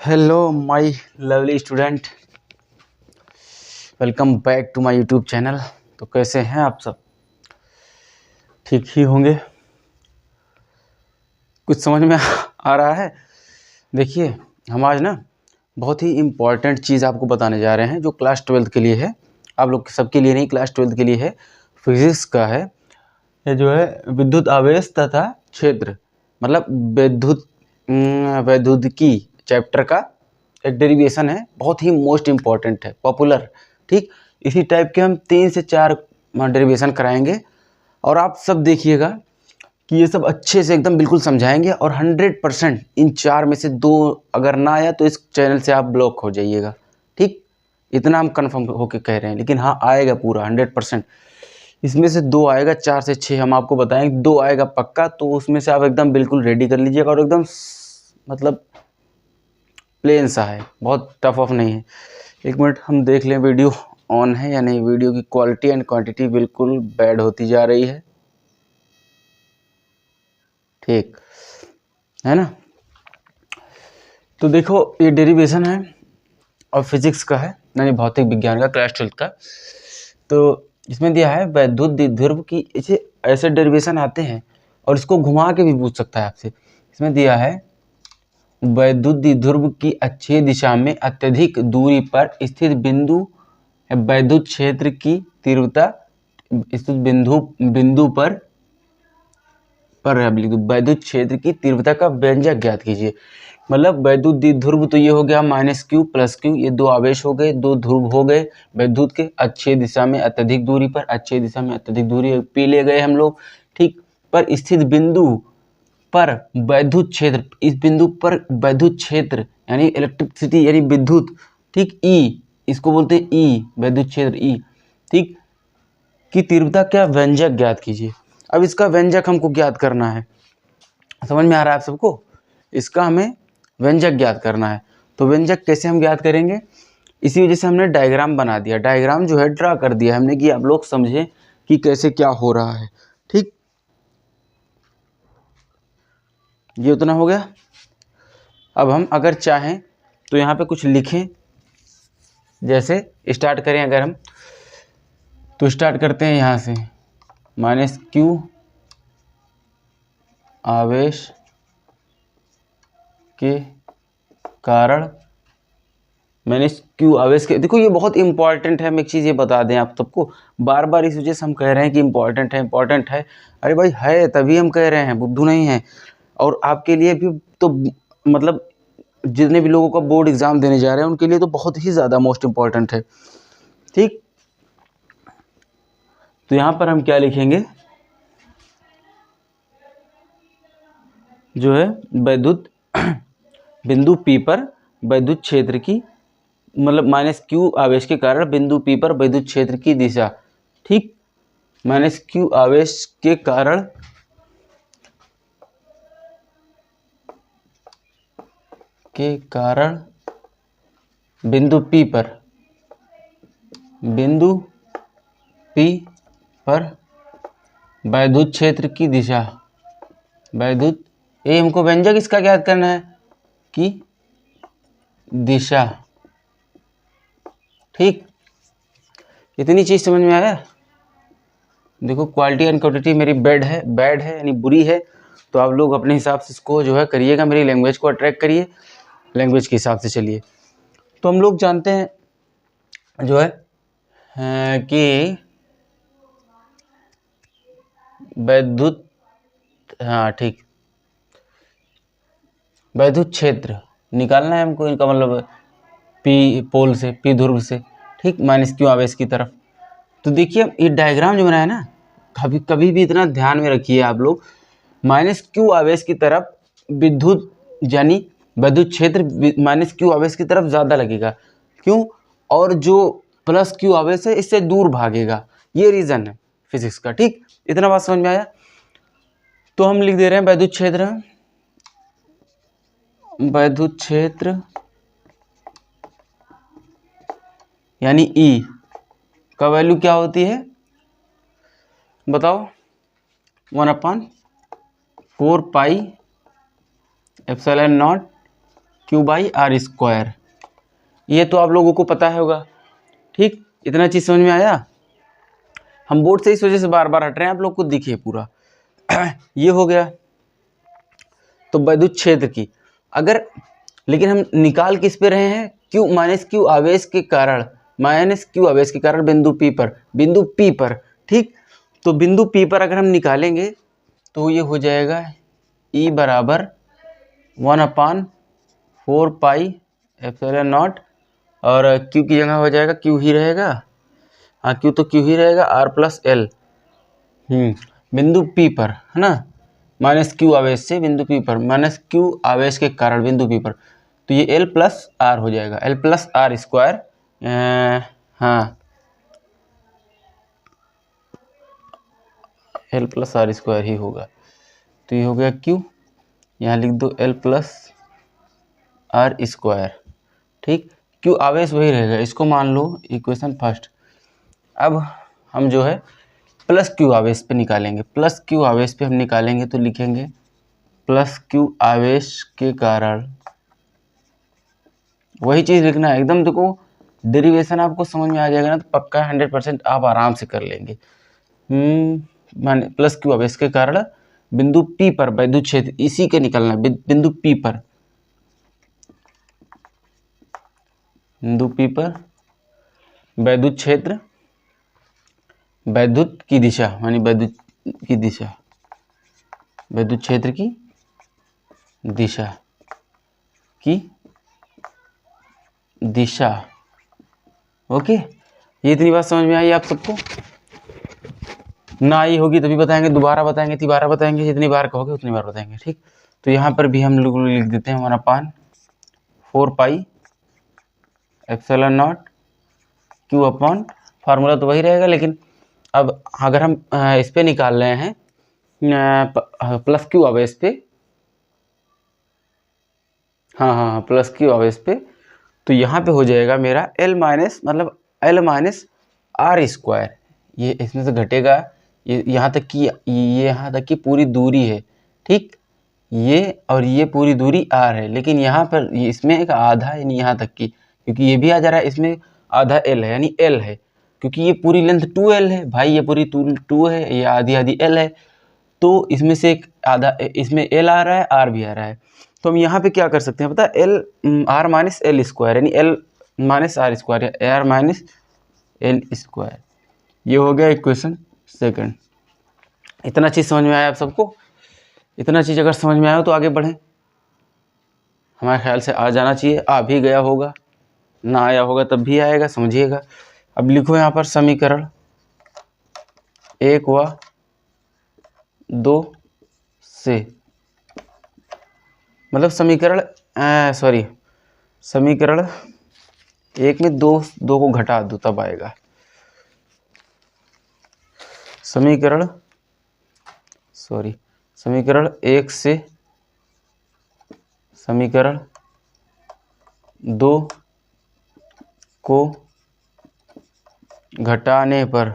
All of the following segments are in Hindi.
Hello my lovely student, welcome back to my YouTube channel. तो कैसे हैं आप सब? ठीक ही होंगे। कुछ समझ में आ रहा है? देखिए, हम आज ना बहुत ही इम्पॉर्टेंट चीज़ आपको बताने जा रहे हैं जो क्लास 12th के लिए है। आप लोग सबके लिए नहीं, क्लास 12th के लिए है। फिजिक्स का है। ये जो है विद्युत आवेश तथा क्षेत्र, मतलब वैद्युतिकी चैप्टर का एक डेरिवेशन है। बहुत ही मोस्ट इम्पॉर्टेंट है, पॉपुलर। ठीक, इसी टाइप के हम 3 से 4 डेरिवेशन कराएंगे और आप सब देखिएगा कि ये सब अच्छे से एकदम बिल्कुल समझाएंगे और 100% इन 4 में से 2 अगर ना आया तो इस चैनल से आप ब्लॉक हो जाइएगा। ठीक, इतना हम कंफर्म होके कह रहे हैं, लेकिन हाँ आएगा पूरा 100%। इसमें से 2 आएगा, 4 से 6 हम आपको बताएंगे, 2 आएगा पक्का। तो उसमें से आप एकदम बिल्कुल रेडी कर लीजिएगा और एकदम मतलब प्लेन सा है, बहुत टफ ऑफ नहीं है। एक मिनट हम देख लें वीडियो ऑन है या नहीं। वीडियो की क्वालिटी एंड क्वांटिटी बिल्कुल बैड होती जा रही है, ठीक है ना? तो देखो, ये डेरिवेशन है और फिजिक्स का है, यानी भौतिक विज्ञान का, क्लास 12th का। तो इसमें दिया है वैद्युत द्विध्रुव की, ऐसे डेरिवेशन आते हैं और इसको घुमा के भी पूछ सकता है आपसे। इसमें दिया है वैद्युत द्विध्रुव की अक्षीय दिशा में अत्यधिक दूरी पर स्थित बिंदु वैद्युत क्षेत्र की तीव्रता, स्थित बिंदु पर वैद्युत क्षेत्र की तीव्रता का व्यंजक ज्ञात कीजिए। मतलब वैद्युत द्विध्रुव तो ये हो गया -q + q, ये 2 आवेश हो गए, 2 ध्रुव हो गए वैद्युत के। अक्षीय दिशा में अत्यधिक दूरी पर, अक्षीय दिशा में अत्यधिक दूरी p ले गए हम लोग, ठीक। पर स्थित बिंदु पर वैद्युत क्षेत्र, इस बिंदु पर वैद्युत क्षेत्र यानी इलेक्ट्रिसिटी यानी विद्युत, ठीक, E, इसको बोलते हैं E, वैद्युत क्षेत्र E, ठीक, की तीव्रता क्या व्यंजक ज्ञात कीजिए। अब इसका व्यंजक हमको ज्ञात करना है, समझ में आ रहा है आप सबको? इसका हमें व्यंजक ज्ञात करना है। तो व्यंजक कैसे हम ज्ञात करेंगे? इसी वजह से हमने डायग्राम बना दिया, डायग्राम जो है ड्रा कर दिया हमने कि आप लोग समझें कि कैसे क्या हो रहा है, ठीक। ये उतना हो गया। अब हम अगर चाहें तो यहाँ पे कुछ लिखें, जैसे स्टार्ट करें अगर हम, तो स्टार्ट करते हैं यहाँ से, -q आवेश के कारण, -q आवेश के, देखो ये बहुत इंपॉर्टेंट है। हम एक चीज़ ये बता दें आप सबको, बार बार इस वजह से हम कह रहे हैं कि इंपॉर्टेंट है, इंपॉर्टेंट है। अरे भाई है, तभी हम कह रहे हैं, बुद्धू नहीं है। और आपके लिए भी तो, मतलब जितने भी लोगों का बोर्ड एग्जाम देने जा रहे हैं उनके लिए तो बहुत ही ज़्यादा मोस्ट इम्पॉर्टेंट है, ठीक। तो यहाँ पर हम क्या लिखेंगे, जो है वैद्युत बिंदु P पर वैद्युत क्षेत्र की, मतलब -q आवेश के कारण बिंदु P पर वैद्युत क्षेत्र की दिशा, ठीक। -q आवेश के कारण बिंदु P पर वैद्युत क्षेत्र की दिशा, वैद्युत, ये हमको व्यंजक इसका ज्ञात करना है कि दिशा, ठीक। इतनी चीज समझ में आया? देखो क्वालिटी एंड क्वांटिटी मेरी बैड है यानी बुरी है। तो आप लोग अपने हिसाब से इसको जो है करिएगा, मेरी लैंग्वेज को अट्रैक्ट करिए, लैंग्वेज के हिसाब से चलिए। तो हम लोग जानते हैं जो है कि वैद्युत, हाँ ठीक, वैद्युत क्षेत्र निकालना है हमको, इनका मतलब P पोल से, P ध्रुव से, ठीक, -q आवेश की तरफ। तो देखिए ये डायग्राम जो बनाया ना, कभी भी इतना ध्यान में रखिए आप लोग, -q आवेश की तरफ विद्युत यानी वैद्युत क्षेत्र -q आवेश की तरफ ज़्यादा लगेगा, क्यों? और जो +q आवेश है इससे दूर भागेगा, ये रीज़न है फिजिक्स का, ठीक। इतना बात समझ में आया? तो हम लिख दे रहे हैं वैद्युत क्षेत्र यानी E का वैल्यू क्या होती है बताओ? 1/4 पाई ε0 क्यू बाई आर स्क्वायर। ये तो आप लोगों को पता होगा, ठीक। इतना चीज़ समझ में आया। हम बोर्ड से इस वजह से बार बार हट रहे हैं, आप लोग को दिखे पूरा। ये हो गया तो वैद्युत क्षेत्र की, अगर लेकिन हम निकाल किस पे रहे हैं, क्यू माइनस क्यू आवेश के कारण, माइनस क्यू आवेश के कारण बिंदु P पर, ठीक। तो बिंदु P पर अगर हम निकालेंगे तो ये हो जाएगा E बराबर 1/4 पाई एप्सिलॉन नॉट, और Q की जगह हो जाएगा Q ही रहेगा, हाँ Q तो Q ही रहेगा, R प्लस L बिंदु P पर, है ना, माइनस क्यू आवेश से बिंदु P पर, माइनस क्यू आवेश के कारण बिंदु P पर, तो ये L प्लस R हो जाएगा, L प्लस आर स्क्वायर, हाँ L प्लस आर स्क्वायर ही होगा। तो ये हो गया Q, यहाँ लिख दो L प्लस आर स्क्वायर, ठीक। Q आवेश वही रहेगा, इसको मान लो इक्वेशन फर्स्ट। अब हम जो है प्लस क्यू आवेश पे निकालेंगे, प्लस क्यू आवेश पे हम निकालेंगे तो लिखेंगे प्लस क्यू आवेश के कारण, वही चीज़ लिखना है एकदम। देखो डेरिवेशन आपको समझ में आ जाएगा ना, तो पक्का 100% आप आराम से कर लेंगे। माने प्लस क्यू आवेश के कारण बिंदु P पर वैद्युत क्षेत्र, इसी के निकलना है, बिंदु P पर, बिंदु P पर वैद्युत क्षेत्र, वैद्युत की दिशा, यानी वैद्युत की दिशा, वैद्युत क्षेत्र की दिशा की दिशा, ओके। ये इतनी बात समझ में आई आप सबको? ना आई होगी तभी बताएंगे, दोबारा बताएंगे, तिबारा बताएंगे, जितनी बार कहोगे उतनी बार बताएंगे, ठीक। तो यहाँ पर भी हम लोग लिख देते हैं 1/4 pi epsilon not Q upon, formula तो वही रहेगा, लेकिन अब अगर हम इस पे निकाल रहे हैं प्लस क्यू आवेश पे, हाँ प्लस क्यू आवेश पे, तो यहाँ पे हो जाएगा मेरा L माइनस, मतलब L माइनस आर स्क्वायर, ये इसमें से घटेगा, ये यहाँ तक की, ये यहाँ तक की पूरी दूरी है, ठीक। ये और ये पूरी दूरी R है, लेकिन यहाँ पर इसमें एक आधा, यानी यहाँ तक की, क्योंकि ये भी आ जा रहा है, इसमें आधा L है, यानी L है, क्योंकि ये पूरी लेंथ 2L है भाई, ये पूरी 2 है, ये आधी आधी L है, तो इसमें से एक आधा, इसमें L आ रहा है, R भी आ रहा है। तो हम यहाँ पे क्या कर सकते हैं पता है, R माइनस L स्क्वायर, यानी L माइनस आर स्क्वायर, या R माइनस L स्क्वायर। ये हो गया इक्वेशन सेकंड। इतना चीज़ समझ में आया आप सबको? इतना चीज़ अगर समझ में आया तो आगे बढ़ें, हमारे ख्याल से आ जाना चाहिए, आ भी गया होगा, ना आया होगा तब भी आएगा, समझिएगा। अब लिखो यहाँ पर समीकरण 1 व 2 से, मतलब समीकरण समीकरण 1 में 2 को घटा दो तब आएगा। समीकरण 1 से समीकरण 2 को घटाने पर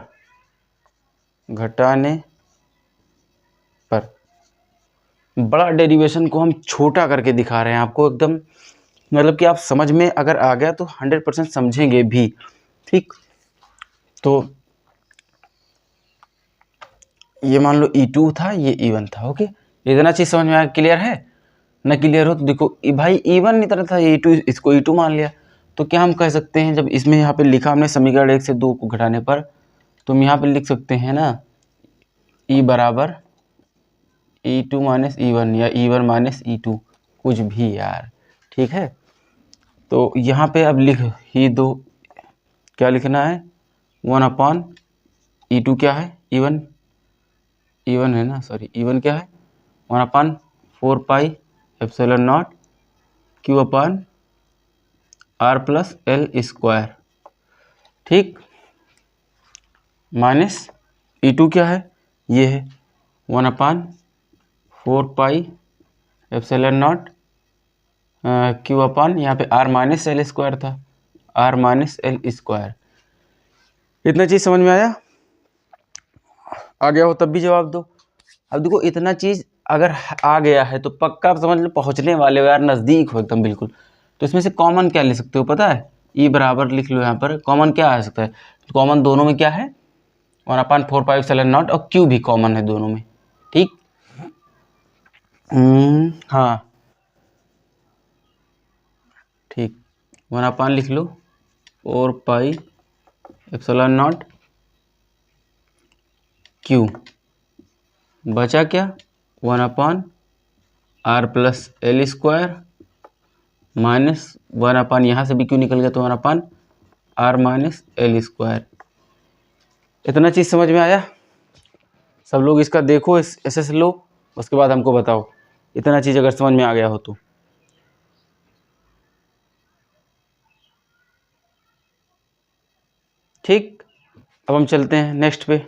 बड़ा डेरिवेशन को हम छोटा करके दिखा रहे हैं आपको, एकदम मतलब कि आप समझ में अगर आ गया तो 100% समझेंगे भी, ठीक। तो ये मान लो E2 था, ये E1 था, ओके। इतना चीज़ समझ में आया? क्लियर है ना? क्लियर हो तो देखो भाई E1 इतना था, E2 इसको E2 मान लिया, तो क्या हम कह सकते हैं, जब इसमें यहाँ पे लिखा हमने समीकरण 1 से 2 को घटाने पर, तो हम यहाँ पे लिख सकते हैं ना E बराबर E2 माइनस E1, या E1 माइनस E2, कुछ भी यार, ठीक है। तो यहाँ पे अब लिख ही दो, क्या लिखना है, 1/E2 क्या है, E1 है ना, सॉरी E1 क्या है, 1/4 pi epsilon not Q upon R plus L square, ठीक, माइनस E2 क्या है, ये है 1/4 pi epsilon not Q upon, यहाँ पे R माइनस L स्क्वायर था, R माइनस L स्क्वायर। इतना चीज़ समझ में आया? आ गया हो तब भी जवाब दो। अब देखो इतना चीज़ अगर आ गया है तो पक्का आप समझ लो पहुँचने वाले हो यार, नज़दीक हो एकदम बिल्कुल। तो इसमें से कॉमन क्या ले सकते हो पता है? ई बराबर लिख लो, यहाँ पर कॉमन क्या आ सकता है? कॉमन दोनों में क्या है? 1/4πε0 और क्यू भी कॉमन है दोनों में। ठीक, हाँ ठीक, 1/, लिख लो 4πε0 क्यू, बचा क्या? 1/r+l² माइनस 1/, यहाँ से भी क्यू निकल गया तो 1/r-l²। इतना चीज़ समझ में आया? सब लोग इसका देखो, एस लो, उसके बाद हमको बताओ इतना चीज़ अगर समझ में आ गया हो तो। ठीक, अब हम चलते हैं नेक्स्ट पे।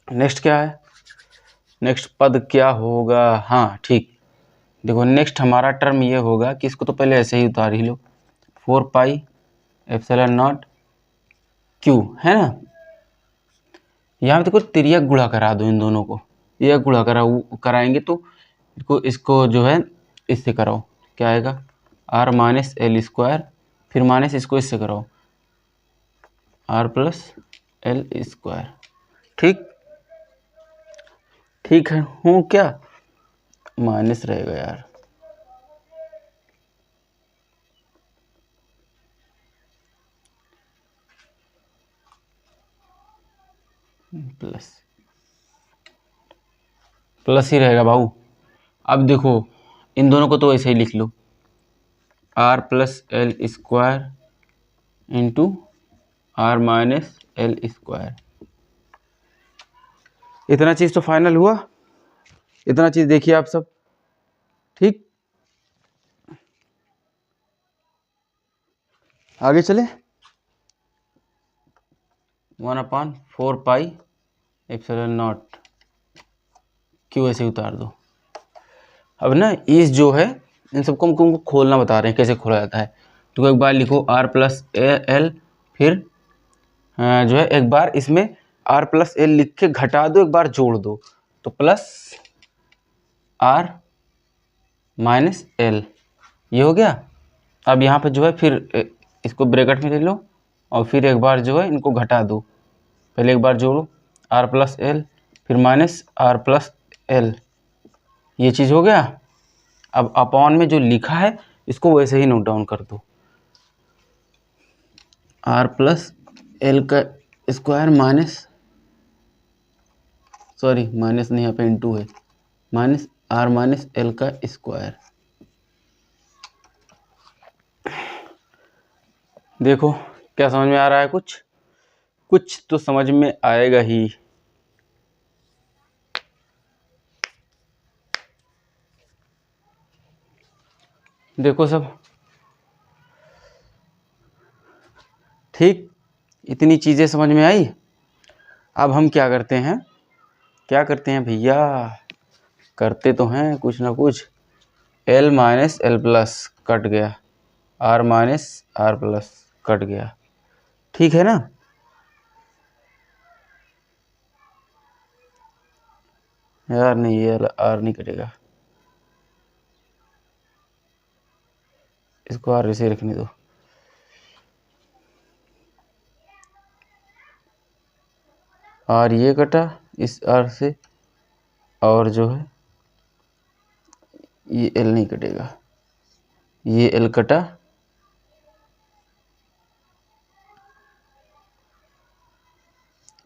नेक्स्ट क्या है? नेक्स्ट पद क्या होगा? हाँ ठीक, देखो नेक्स्ट हमारा टर्म ये होगा कि इसको तो पहले ऐसे ही उतार ही लो, 4πε0 क्यू, है ना। यहाँ पे देखो तिर्यक गुणा करा दो इन दोनों को, ये गुणा कराएंगे तो इसको जो है इससे कराओ, क्या आएगा? r-l², फिर माइनस इसको इससे कराओ r+l²। ठीक, ठीक है, हूँ क्या? माइनस रहेगा यार, प्लस प्लस ही रहेगा भाऊ। अब देखो इन दोनों को तो ऐसे ही लिख लो, r+l² इंटू r-l²। इतना चीज़ तो फाइनल हुआ, इतना चीज़ देखिए आप सब। ठीक, आगे चले। 1/4πε0 क्यू ऐसे उतार दो। अब ना इस जो है इन सबको हम तुमको खोलना बता रहे हैं कैसे खोला जाता है। तो एक बार लिखो r+l, फिर जो है एक बार इसमें r+l लिख के घटा दो, एक बार जोड़ दो तो +r-l, ये हो गया। अब यहाँ पे जो है फिर इसको ब्रैकेट में ले लो और फिर एक बार जो है इनको घटा दो, पहले एक बार जोड़ो r+l, फिर माइनस r+l, ये चीज़ हो गया। अब अपॉन में जो लिखा है इसको वैसे ही नोट डाउन कर दो, r+l² माइनस, सॉरी माइनस नहीं, यहाँ पे इंटू है, माइनस r-l²। देखो क्या समझ में आ रहा है? कुछ तो समझ में आएगा ही। देखो सब ठीक, इतनी चीज़ें समझ में आई। अब हम क्या करते हैं भैया, करते तो हैं कुछ ना कुछ। l minus l plus cut गया, r minus r plus cut गया, ठीक है ना। यार नहीं, ये r नहीं कटेगा, इसको r ऐसे रखने दो। r ये कटा इस r से, और जो है ये l नहीं कटेगा, ये l कटा,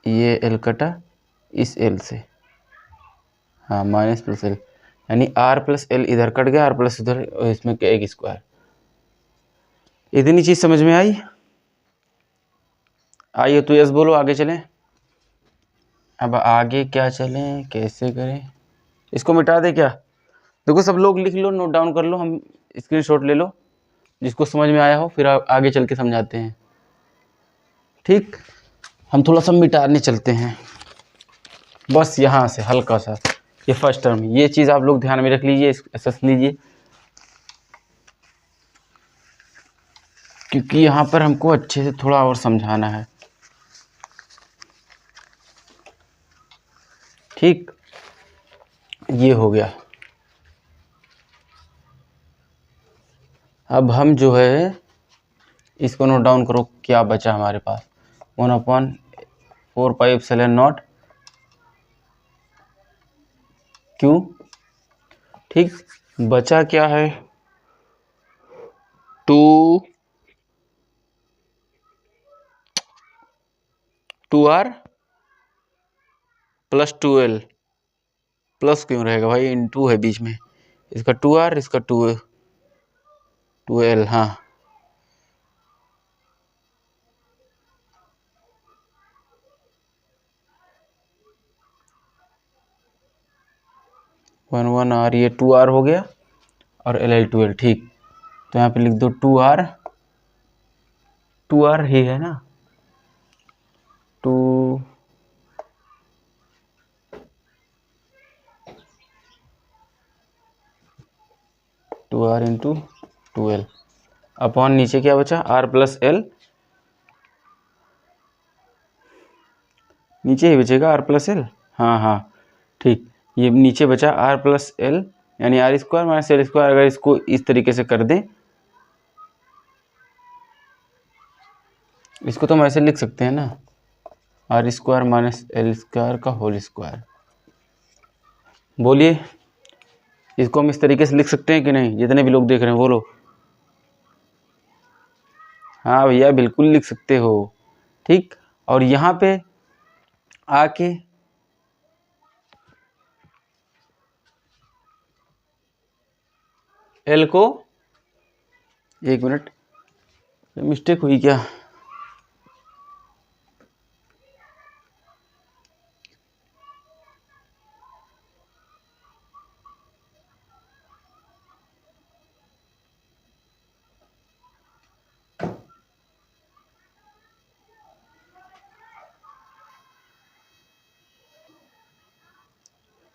ये l कटा इस l से, हाँ माइनस प्लस l, यानी r+l इधर कट गया, r प्लस इधर, इसमें एक स्क्वायर। इतनी चीज़ समझ में आई? आइए तो यस बोलो, आगे चलें। अब आगे क्या चलें, कैसे करें? इसको मिटा दे क्या? देखो सब लोग लिख लो, नोट डाउन कर लो, हम स्क्रीनशॉट ले लो, जिसको समझ में आया हो फिर आगे चल के समझाते हैं। ठीक, हम थोड़ा सा मिटाने चलते हैं, बस यहाँ से हल्का सा, ये फर्स्ट टर्म, ये चीज़ आप लोग ध्यान में रख लीजिए, एसएस लीजिए, क्योंकि यहाँ पर हमको अच्छे से थोड़ा और समझाना है। ठीक, ये हो गया। अब हम जो है इसको नोट डाउन करो, क्या बचा हमारे पास 1/4πε0 क्यू। ठीक, बचा क्या है 2r प्लस 2l प्लस क्यों रहेगा भाई, इनटू है बीच में, इसका 2r इसका 2l। हाँ, वन आर, ये 2r हो गया और एल 2l। ठीक, तो यहाँ पे लिख दो 2r ही है ना, 2r इंटू 2l अपॉन नीचे क्या बचा r प्लस एल, नीचे ही बचेगा r प्लस एल। हाँ हाँ ठीक, ये नीचे बचा r प्लस एल यानी r square minus L square. अगर इसको इस तरीके से कर दें, इसको तो हम ऐसे लिख सकते हैं ना, r square minus L square का होल स्क्वायर। बोलिए, इसको हम इस तरीके से लिख सकते हैं कि नहीं, जितने भी लोग देख रहे हैं बोलो। हाँ भैया बिल्कुल लिख सकते हो। ठीक, और यहाँ पे आके एल को, एक मिनट मिस्टेक हुई क्या,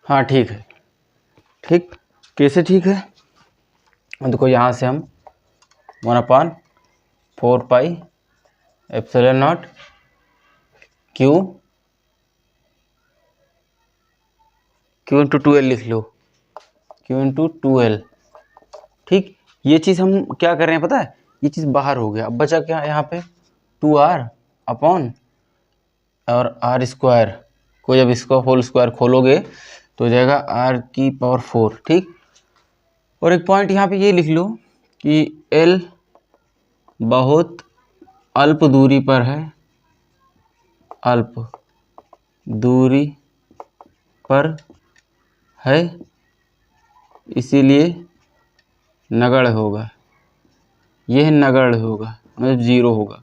हाँ ठीक है। ठीक, कैसे ठीक है, देखो यहाँ से हम 1/4πε0 क्यू इंटू 2l लिख लो, क्यू इंटू 2l। ठीक, ये चीज़ हम क्या कर रहे हैं पता है, ये चीज़ बाहर हो गया। अब बचा क्या यहाँ पे 2r अपॉन और r स्क्वायर को, जब इसको होल स्क्वायर खोलोगे तो हो जाएगा r⁴। ठीक, और एक पॉइंट यहाँ पे ये लिख लो कि l बहुत अल्प दूरी पर है, अल्प दूरी पर है, इसीलिए नगण्य होगा। यह नगण्य होगा मतलब 0 होगा,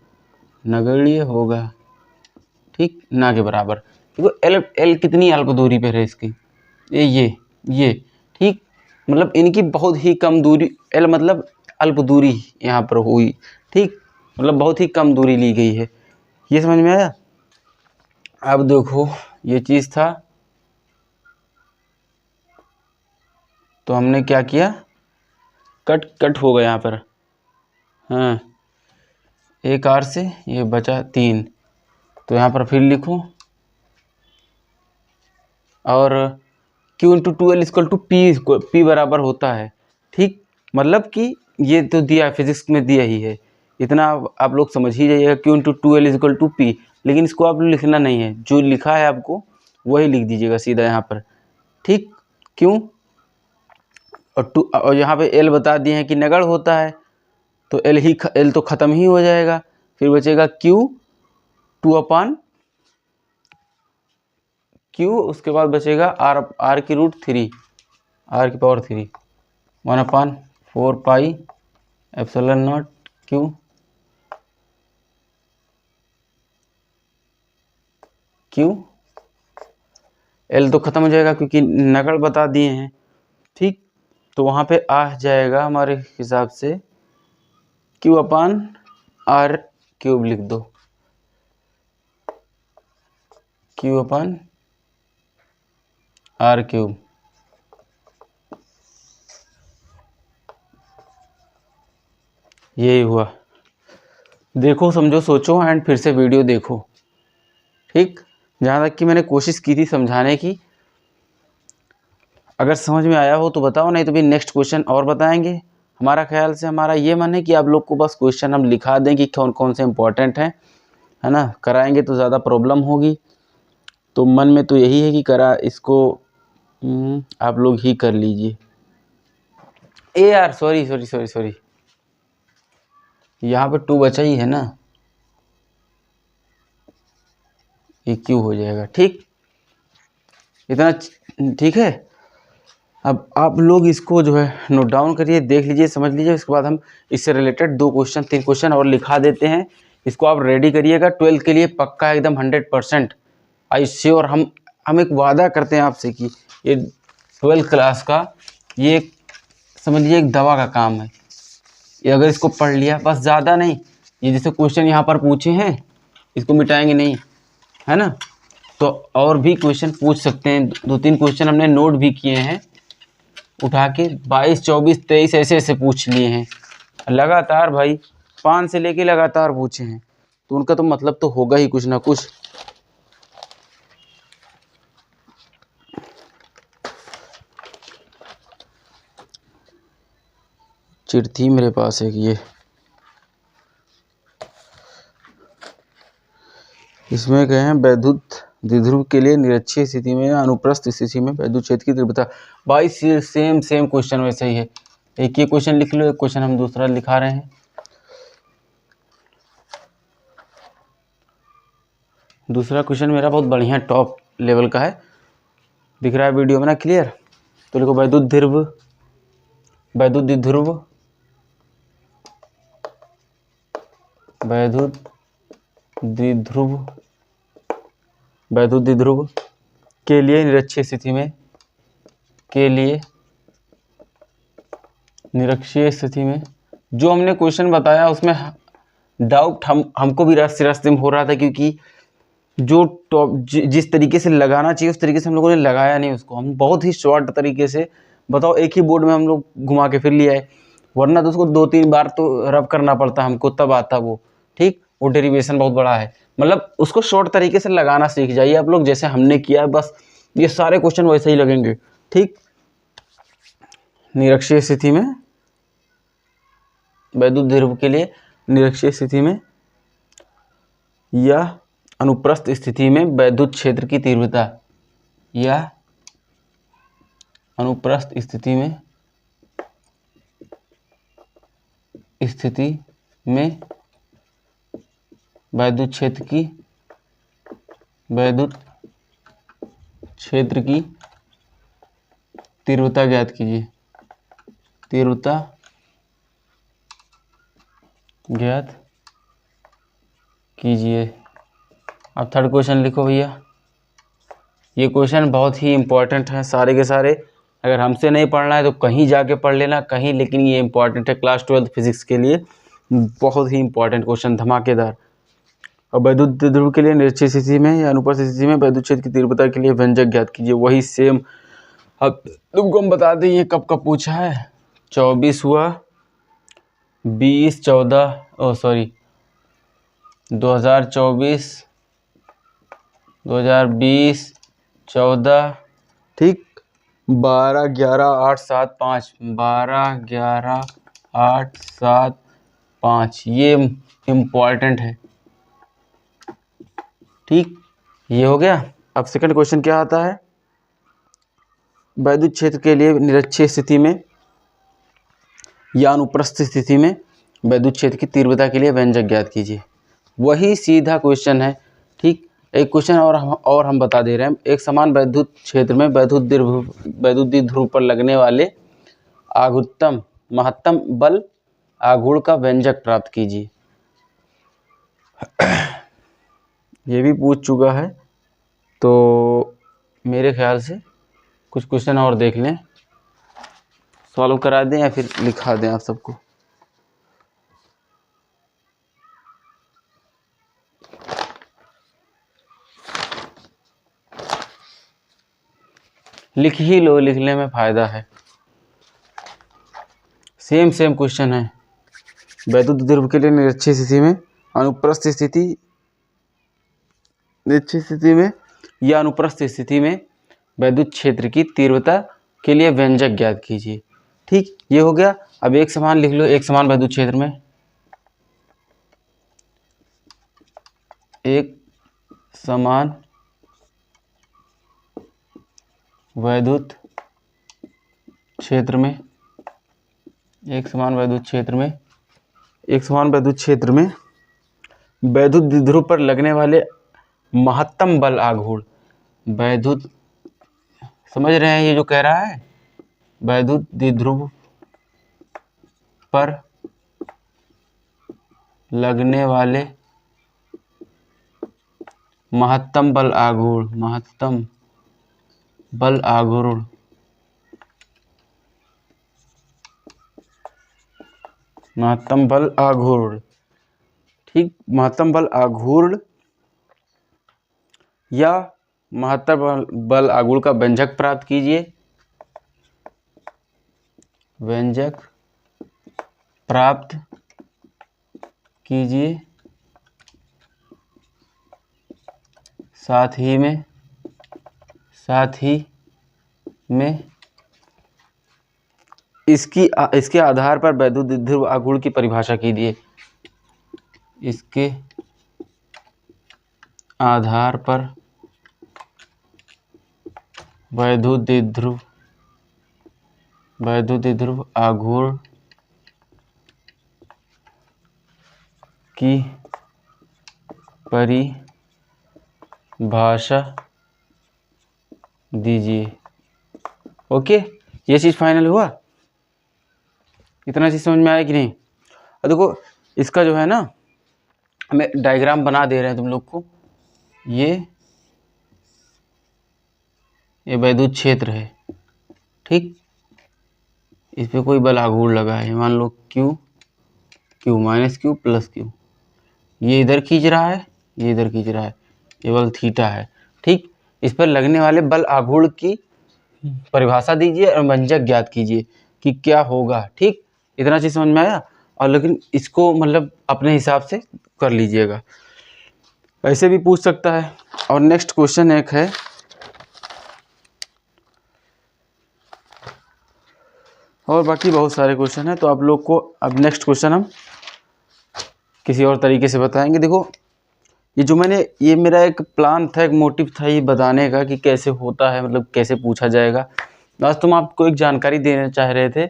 नगण्य होगा। ठीक, ना के बराबर। देखो एल कितनी अल्प दूरी पर है इसकी, ये ठीक, मतलब इनकी बहुत ही कम दूरी, एल मतलब अल्प दूरी यहाँ पर हुई। ठीक, मतलब बहुत ही कम दूरी ली गई है, ये समझ में आया। अब देखो ये चीज़ था, तो हमने क्या किया, कट हो गया यहाँ पर। हाँ, एक r से ये बचा 3, तो यहाँ पर फिर लिखो, और q into 2l equal to P बराबर होता है। ठीक, मतलब कि ये तो दिया, फिजिक्स में दिया ही है, इतना आप लोग समझ ही जाइएगा, q into 2l equal to P. लेकिन इसको आप लिखना नहीं है, जो लिखा है आपको वही लिख दीजिएगा सीधा यहाँ पर। ठीक, क्यों, और यहाँ पे l बता दिए हैं कि नगण्य होता है, तो l तो ख़त्म ही हो जाएगा, फिर बचेगा q, उसके बाद बचेगा r की रूट 3, r की पावर 3, 1/4πε0 q, l तो ख़त्म हो जाएगा क्योंकि नगण्य बता दिए हैं। ठीक, तो वहाँ पे आ जाएगा हमारे हिसाब से q/r³ लिख दो, q/r³। यही हुआ, देखो समझो सोचो एंड फिर से वीडियो देखो। ठीक, जहाँ तक कि मैंने कोशिश की थी समझाने की, अगर समझ में आया हो तो बताओ, नहीं तो भी नेक्स्ट क्वेश्चन और बताएंगे। हमारा ख्याल से हमारा ये मन है कि आप लोग को बस क्वेश्चन हम लिखा दें कि कौन कौन से इम्पोर्टेंट हैं, है ना। कराएंगे तो ज़्यादा प्रॉब्लम होगी, तो मन में तो यही है कि करा इसको आप लोग ही कर लीजिए। ए यार सॉरी सॉरी सॉरी सॉरी, यहाँ पे 2 बचा ही है ना, ये क्यों हो जाएगा। ठीक, इतना ठीक है। अब आप लोग इसको जो है नोट डाउन करिए, देख लीजिए, समझ लीजिए। उसके बाद हम इससे रिलेटेड 2 क्वेश्चन 3 क्वेश्चन और लिखा देते हैं। इसको आप रेडी करिएगा 12th के लिए पक्का एकदम 100%। आई श्योर, हम एक वादा करते हैं आपसे कि ये 12th क्लास का ये समझ लीजिए एक दवा का काम है। ये अगर इसको पढ़ लिया बस, ज़्यादा नहीं, ये जैसे क्वेश्चन यहाँ पर पूछे हैं इसको मिटाएंगे नहीं, है ना। तो और भी क्वेश्चन पूछ सकते हैं, 2-3 क्वेश्चन हमने नोट भी किए हैं उठा के, 22, 24, 23 ऐसे ऐसे पूछ लिए हैं लगातार भाई, 5 से लेके लगातार पूछे हैं, तो उनका तो मतलब तो होगा ही कुछ ना कुछ। चिट थी मेरे पास एक, ये इसमें कहे हैं वैद्युत द्विध्रुव के लिए निरक्षीय स्थिति में अनुप्रस्थ स्थिति में वैद्युत क्षेत्र की तीव्रता। भाई सेम क्वेश्चन वैसे ही है। एक ये क्वेश्चन लिख लो, एक क्वेश्चन हम दूसरा लिखा रहे हैं। दूसरा क्वेश्चन मेरा बहुत बढ़िया टॉप लेवल का है, दिख रहा है वीडियो में ना क्लियर। तो लिखो वैद्युत द्विध्रुव, वैद्युत द्विध्रुव, वैद्युत द्विध्रुव, वैद्युत द्विध्रुव के लिए निरक्षीय स्थिति में, के लिए निरक्षीय स्थिति में, जो हमने क्वेश्चन बताया उसमें डाउट हमको भी रास्ते में हो रहा था, क्योंकि जो जिस तरीके से लगाना चाहिए उस तरीके से हम लोगों ने लगाया नहीं उसको। हम बहुत ही शॉर्ट तरीके से, बताओ, एक ही बोर्ड में हम लोग घुमा के फिर लिया है, वरना तो उसको 2-3 बार तो रब करना पड़ता हमको, तब आता वो। ठीक, वो डेरिवेशन बहुत बड़ा है, मतलब उसको शॉर्ट तरीके से लगाना सीख जाइए आप लोग, जैसे हमने किया, बस ये सारे क्वेश्चन वैसे ही लगेंगे। ठीक, निरक्षीय स्थिति में वैद्युत द्विध्रुव के लिए निरक्षीय स्थिति में या अनुप्रस्थ स्थिति में वैद्युत क्षेत्र की तीव्रता, या अनुप्रस्थ स्थिति में वैद्युत क्षेत्र की तीव्रता ज्ञात कीजिए, तीव्रता ज्ञात कीजिए। अब थर्ड क्वेश्चन लिखो भैया। ये क्वेश्चन बहुत ही इम्पोर्टेंट है सारे के सारे, अगर हमसे नहीं पढ़ना है तो कहीं जाके पढ़ लेना कहीं, लेकिन ये इम्पोर्टेंट है क्लास 12 फिजिक्स के लिए, बहुत ही इम्पोर्टेंट क्वेश्चन, धमाकेदार। और वैद्युत द्विध्रुव के लिए निरक्षीय स्थिति में या अनुप्रस्थ स्थिति में वैद्युत क्षेत्र की तीव्रता के लिए व्यंजक ज्ञात कीजिए। वही सेम, अब तुमको हम बता दें ये कब कब पूछा है। 24 हुआ, 20, 14, 2024, 2020, 14, ठीक, 12, 11, 8, 7, 5, 12, 11, 8, 7, 5, ये इम्पॉर्टेंट है। ठीक, ये हो गया। अब सेकंड क्वेश्चन क्या आता है, वैद्युत क्षेत्र के लिए निरक्षीय स्थिति में या अनुप्रस्थ स्थिति में वैद्युत क्षेत्र की तीव्रता के लिए व्यंजक ज्ञात कीजिए। वही सीधा क्वेश्चन है। ठीक, एक क्वेश्चन और हम बता दे रहे हैं। एक समान वैद्युत क्षेत्र में वैद्युत द्विध्रुव पर लगने वाले आघूर्णन महत्तम बल आघूर्ण का व्यंजक प्राप्त कीजिए। ये भी पूछ चुका है, तो मेरे ख्याल से कुछ क्वेश्चन और देख लें, सॉल्व करा दें या फिर लिखा दें आप सबको। लिख ही लो, लिखने में फ़ायदा है। सेम क्वेश्चन है। वैद्युत द्विध्रुव के लिए निरक्षीय स्थिति में अनुप्रस्थ स्थिति, निरक्षीय स्थिति में या अनुप्रस्थ स्थिति में वैद्युत क्षेत्र की तीव्रता के लिए व्यंजक ज्ञात कीजिए। ठीक, ये हो गया। अब एक समान लिख लो, एक समान वैद्युत क्षेत्र में, एक समान वैद्युत क्षेत्र में, एक समान वैद्युत क्षेत्र में, एक समान वैद्युत क्षेत्र में वैद्युत द्विध्रुव पर लगने वाले महत्तम बल आघूर्ण, वैद्युत, समझ रहे हैं ये जो कह रहा है, वैद्युत द्विध्रुव पर लगने वाले महत्तम बल आघूर्ण, महत्तम बल आघूर्ण, महत्तम बल आघूर्ण, ठीक, महत्तम बल आघूर्ण या महत्तम बल आघूर्ण का व्यंजक प्राप्त कीजिए, व्यंजक प्राप्त कीजिए, साथ ही में इसके आधार पर वैद्युत द्विध्रुव आघूर्ण की परिभाषा कीजिए, इसके आधार पर वैद्युत द्विध्रुव आघूर्ण की परिभाषा दीजिए। ओके, ये चीज़ फाइनल हुआ, इतना चीज़ समझ में आया कि नहीं? अब देखो इसका जो है ना, हमें डायग्राम बना दे रहे हैं तुम लोग को, ये वैद्युत क्षेत्र है, ठीक, इस पे कोई बल आघूर्ण लगा है, मान लो Q minus Q plus Q, ये इधर खींच रहा है, ये इधर खींच रहा है, ये बल थीटा है, ठीक। इस पर लगने वाले बल आघूर्ण की परिभाषा दीजिए और व्यंजक ज्ञात कीजिए कि क्या होगा, ठीक, इतना चीज़ समझ में आया। और लेकिन इसको मतलब अपने हिसाब से कर लीजिएगा, ऐसे भी पूछ सकता है। और नेक्स्ट क्वेश्चन एक है, और बाकी बहुत सारे क्वेश्चन हैं, तो आप लोग को अब नेक्स्ट क्वेश्चन हम किसी और तरीके से बताएंगे। देखो ये मेरा एक प्लान था, एक मोटिव था ये बताने का कि कैसे होता है, मतलब कैसे पूछा जाएगा। आज तुम आपको एक जानकारी देना चाह रहे थे,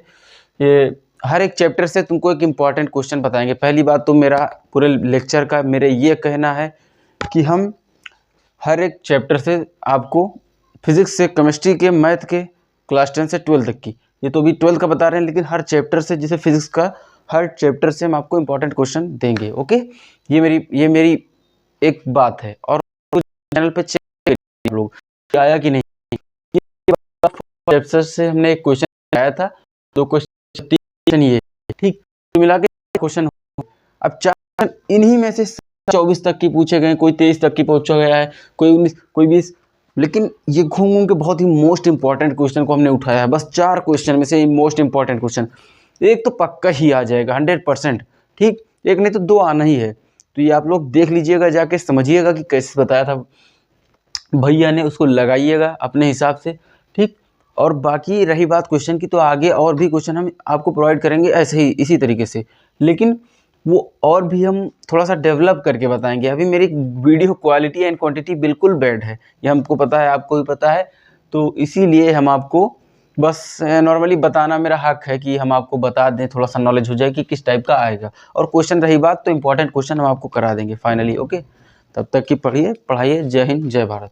ये हर एक चैप्टर से तुमको एक इम्पॉर्टेंट क्वेश्चन बताएंगे। पहली बात तो मेरा पूरे लेक्चर का मेरे ये कहना है कि हम हर एक चैप्टर से आपको फिजिक्स से, केमिस्ट्री के, मैथ के, क्लास 10 से 12 तक की, ये तो अभी 12 का बता रहे हैं, लेकिन हर चैप्टर से, जैसे फिजिक्स का हर चैप्टर से हम आपको इम्पोर्टेंट क्वेश्चन देंगे। ओके, ये मेरी एक बात है। और चैनल पे चेक करिए लोग आया कि नहीं, चैप्टर से हमने एक क्वेश्चन आया था, 2 क्वेश्चन ये, ठीक, तो मिला के क्वेश्चन। अब 4 इन्हीं में से 24 तक की पूछे गए, कोई 23 तक की पूछा गया है, कोई 19, कोई 20, लेकिन ये घूम के बहुत ही मोस्ट इंपॉर्टेंट क्वेश्चन को हमने उठाया है। बस 4 क्वेश्चन में से मोस्ट इंपॉर्टेंट क्वेश्चन एक तो पक्का ही आ जाएगा 100%, ठीक, एक नहीं तो 2 आना ही है। तो ये आप लोग देख लीजिएगा, जाके समझिएगा कि कैसे बताया था भैया ने, उसको लगाइएगा अपने हिसाब से, ठीक। और बाकी रही बात क्वेश्चन की, तो आगे और भी क्वेश्चन हम आपको प्रोवाइड करेंगे ऐसे ही, इसी तरीके से, लेकिन वो और भी हम थोड़ा सा डेवलप करके बताएंगे। अभी मेरी वीडियो क्वालिटी एंड क्वांटिटी बिल्कुल बैड है, ये हमको पता है, आपको भी पता है, तो इसीलिए हम आपको बस नॉर्मली बताना मेरा हक है कि हम आपको बता दें, थोड़ा सा नॉलेज हो जाए कि किस टाइप का आएगा। और क्वेश्चन रही बात, तो इंपॉर्टेंट क्वेश्चन हम आपको करा देंगे फाइनली। ओके, तब तक की पढ़ाइए। जय हिंद, जय भारत।